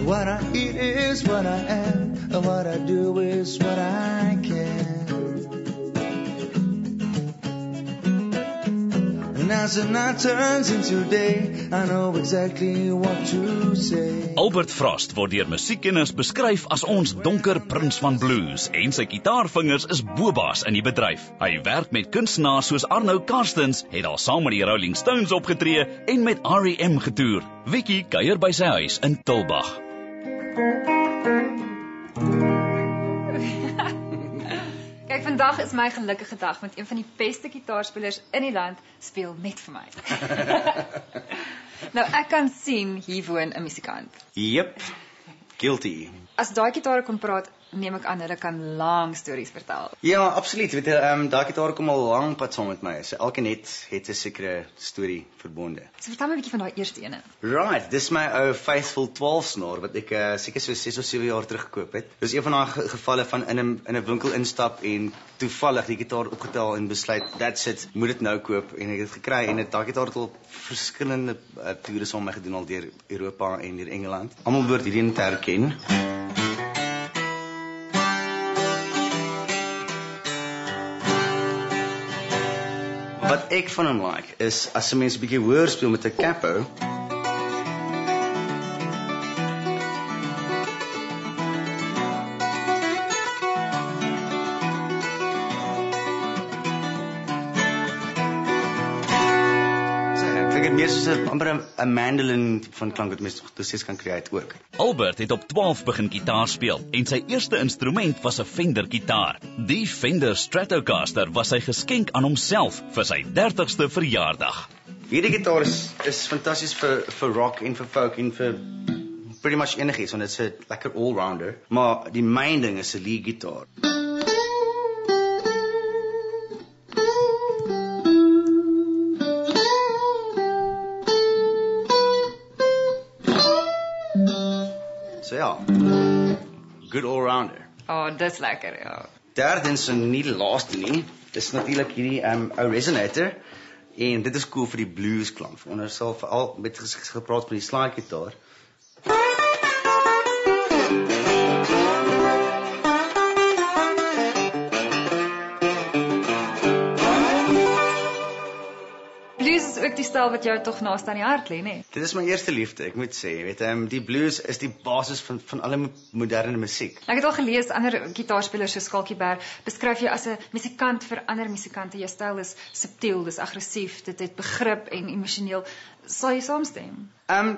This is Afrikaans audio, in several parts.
What I eat is what I am, and what I do is what I can. And as the night turns into day, I know exactly what to say. Albert Frost word deur musiekkenners beskryf as ons donker prins van blues en sy gitaarvingers is bobaas in die bedryf. Hy werk met kunstenaars soos Arno Karstens, het al saam met die Rolling Stones opgetree en met R.E.M. getoer. Vicky kuier by sy huis in Tulbagh. Kyk, vandag is my gelukkige dag, want een van die beste gitaarspelers in die land speel net vir my. Nou, ek kan sien, hier woon 'n musikant. Yep, guilty. As daai gitaar kon praat, neem ek aan, hulle kan lang stories vertel. Ja, absoluut. Weet jy, daai gitaar kom al lank pad saam met my. So elke net het 'n sekere storie verbonde. So vertel my 'n bietjie van daai eerste ene. Right, dis my ou Faithful 12 snaar wat ek seker so 6 of 7 jaar terug gekoop het. Dis een van daai gevalle van in 'n winkel instap en toevallig die gitaar opgetel en besluit that's it, moet dit nou koop, en ek het gekry en daai gitaar het al verskillende toere saam met my gedoen al deur Europa en deur Engeland. Almal behoort hierdie een te herken. Wat ek van hom like is as 'n mens 'n bietjie hoër speel met 'n capo. Ek het meer soos 'n mandolin van klank wat mens presies kan create ook. Albert het op 12 begin gitaar speel en sy eerste instrument was 'n Fender gitaar. Die Fender Stratocaster was sy geskenk aan homself vir sy 30ste verjaardag. Hierdie gitaar is fantasties vir rock en vir folk en vir pretty much enigiets, want dit's 'n lekker all-rounder, maar die main ding is 'n lead gitaar. So ja, good all-rounder. Oh, dis lekker, ja. Derdens en nie die laaste nie, dis natuurlik hierdie ou resonator, en dit is cool vir die blues klank. Ons sal veral met gepraat van die slide gitaar. Blues is ook die styl wat jou tog naaste aan die hart lê, né? Dit is my eerste liefde, ek moet sê. Weet, die blues is die basis van alle moderne musiek. Ek het al gelees, ander gitaarspelers soos Skalkie Berg beskryf jou as 'n musikant vir ander musikante. Jou styl is subtiel, dis aggressief, dit het begrip en emosioneel. Sal jy saamstem?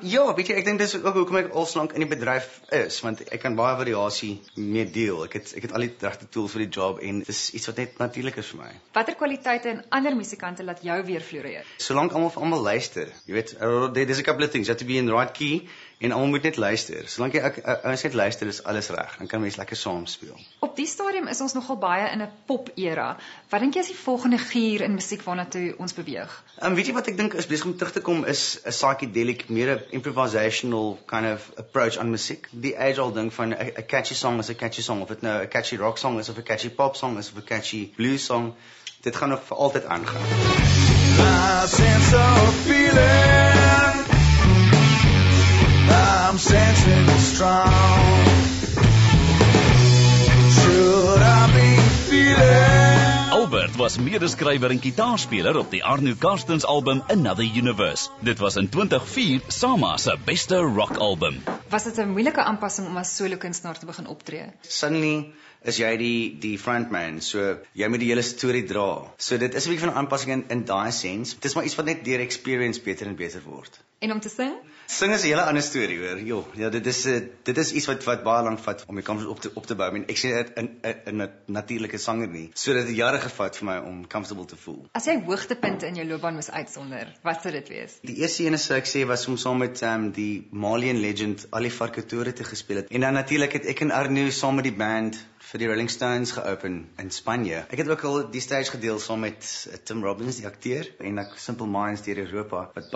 Ja, weet jy, ek dink dis ook hoekom ek al slank in die bedryf is, want ek kan baie variasie mee deel. Ek het al die regte tools vir die job en dit is iets wat net natuurlik is vir my. Watter kwaliteite in ander musikante laat jou weer floreer? Solank almal vir almal luister. Jy weet, there's a couple of things. You have to be in the right key en almal moet net luister. Solank jy ouens net luister, is alles reg. Dan kan mens lekker saam speel. Op die stadium is ons nogal baie in 'n pop-era. Wat dink jy is die volgende gier in musiek waarna toe ons beweeg? Weet jy wat ek dink is besig om terug te kom is 'n psychedelic, meer 'n improvisational kind of approach aan musiek. Die age-old ding van 'n catchy song is 'n catchy song, of dit nou 'n catchy rock song is of 'n catchy pop song is of 'n catchy blues song, dit gaan nog vir altyd aangaan. My sense of feeling, I'm sensing it strong. Should I be feeling? Albert was medeskrywer en gitaarspeler op die Arno Karstens album Another Universe. Dit was in 2004 Sama se beste rock album. Was dit 'n moeilike aanpassing om as solo kunstenaar te begin optree? Suddenly is jy die frontman, so jy moet die hele storie dra. So dit is 'n bietjie van 'n aanpassing in daai sens. Dit is maar iets wat net deur experience beter en beter word. En om te sing? Sing is 'n hele ander storie hoor. Jo, ja, dit is iets wat baie lank vat om die comfort op te bou. Ek sê 'n natuurlike sanger nie. So dit het jare gevat vir my om comfortable te voel. As jy hoogtepunte in jou loopbaan moes uitsonder, wat sou dit wees? Die eerste ene sou ek sê was om saam met die Malian legend Ali Farka te gespeel het. En dan natuurlik het ek en Arno saam met die band vir die Rolling Stones geopen in Spanje. Ek het ook al die stage gedeel saam met Tim Robbins, die akteur, en ek Simple Minds deur Europa, wat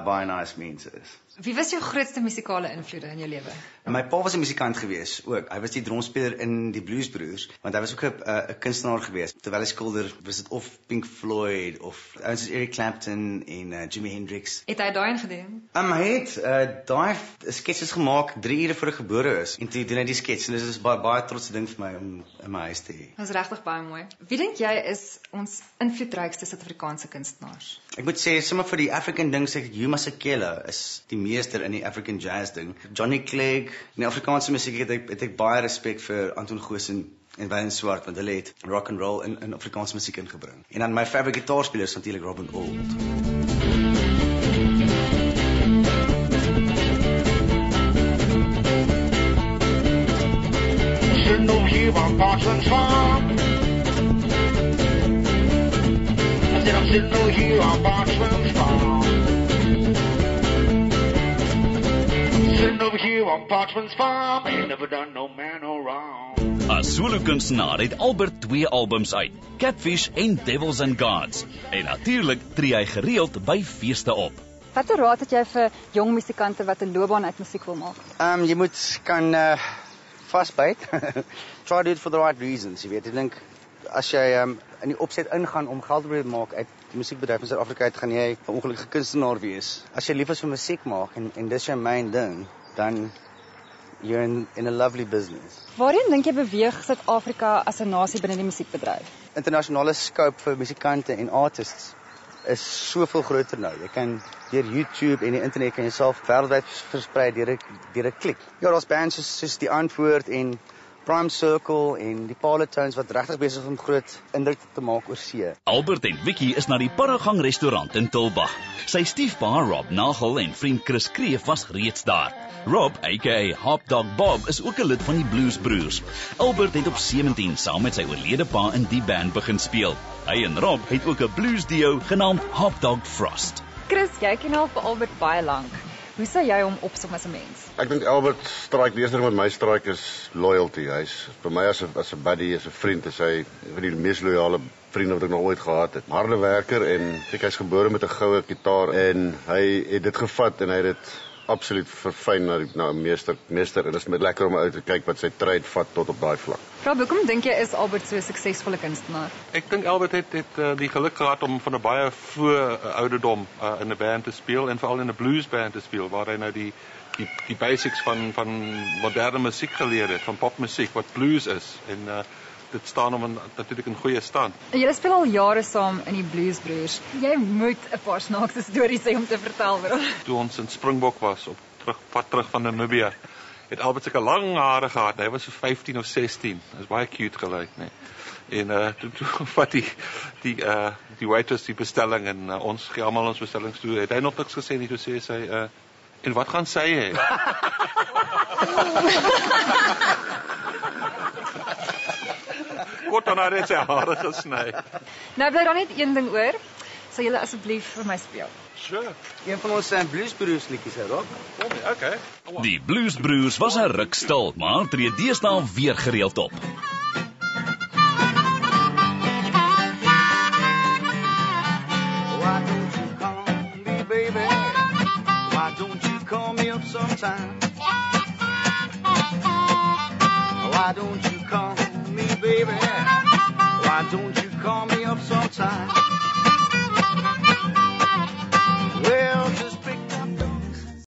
baie nice mense is. Wie was jou grootste musikale invloede in jou lewe? En my pa was 'n musikant geweest ook. Hy was die drumspeler in die Blues Broers, want hy was ook 'n kunstenaar geweest. Terwyl hy skilder, was dit of Pink Floyd of ouens soos Eric Clapton en Jimi Hendrix. Het hy daai een gedoen? Hy het daai sketches gemaak 3 ure voor ek gebore is. En toe doen hy die skets en dit is baie trotse ding vir my om in my huis te hê. Dit is regtig baie mooi. Wie dink jy is ons invloedrykste Suid-Afrikaanse kunstenaars? Ek moet sê, sommer vir die African ding, sê ek Hugh Masekela is die meester in die African jazz ding. Johnny Clegg, in die Afrikaanse musiek het ek baie respek vir Anton Goosen en Wayne Swart, want hulle het rock and roll in Afrikaanse musiek ingebring. En dan my favorite gitaarspeler is natuurlik Robin Ould. Sitting over here on Parchman's Farm. I said I'm sitting over here on Parchman's Farm. Sitting over here on Parchman's Farm. Ain't never done no man no wrong. As solo-kunstenaar het Albert 2 albums uit, Catfish en Devils and Gods. En natuurlik tree hy gereeld by feeste op. Watter raad het jy vir jong musikante wat 'n loopbaan uit musiek wil maak? Jy moet kan vasbyt. Try to do it for the right reasons, jy weet. Ek dink as jy in die opset ingaan om geld te maak uit die musiekbedryf in Suid-Afrika uit, gaan jy 'n ongelukkige kunstenaar wees. As jy lief is vir musiek maak en dis jou main ding, dan you're in a lovely business. Waarheen dink jy beweeg Suid-Afrika as 'n nasie binne die musiekbedryf? Internasionale scope vir musikante en artists is soveel groter nou. Jy kan deur YouTube en die internet kan jouself wêreldwyd versprei deur 'n klik. Ja, daar's bands soos Die Antwoord en Prime Circle en die Parlotones wat regtig besig is om groot indruk te maak oor see. Albert en Vicky is na die Paragang restaurant in Tulbagh. Sy stiefpa Rob Nagel en vriend Chris Kreef was reeds daar. Rob, aka Hop Dog Bob, is ook 'n lid van die Blues Broers. Albert het op 17 saam met sy oorlede pa in die band begin speel. Hy en Rob het ook 'n blues duo genaamd Hop Dog Frost. Chris, jy ken al vir Albert baie lank. Hoe sou jy hom opsom as 'n mens? Ek dink Albert strike, die eerste ding met my strike is loyalty. Hy's vir my as 'n buddy, as 'n vriend, is hy een van die mees loyale vriende wat ek nog ooit gehad het. Harde werker en hy's gebore met 'n goue gitaar en hy het dit gevat en hy het dit absoluut verfyn na 'n meester en dit is met lekker om uit te kyk wat sy trade vat tot op daai vlak. Rob, hoekom dink jy is Albert so 'n suksesvolle kunstenaar? Ek dink Albert het die geluk gehad om van 'n baie vroeë ouderdom in 'n band te speel en veral in 'n blues band te speel waar hy nou die basics van moderne musiek geleer het, van popmusiek wat blues is en dit staan hom natuurlik in goeie stand. Julle speel al jare saam in die Blues Broers. Jy moet 'n paar snaakse stories hê om te vertel, bro. Toe ons in Springbok was op terug van Namibia, het Albert sulke lang hare gehad. Hy was so 15 of 16. Dit is baie cute gelyk, nee. En toe vat die waitress die bestelling en ons gee almal ons bestellings toe. Het hy nog niks gesê nie, toe sê sy en wat gaan sy hê? Kort daarna het sy hare gesny. Nou bly daar net een ding oor. Sal julle asseblief vir my speel? Sure. Een van ons Blues Broers liedjies, Rob. Okay. Die Blues Broers was 'n ruk stil, maar tree deesdae weer gereeld op. Why don't you call me, baby? Why don't you call me up sometime? Why don't you call me, baby? Why don't you call me up sometime?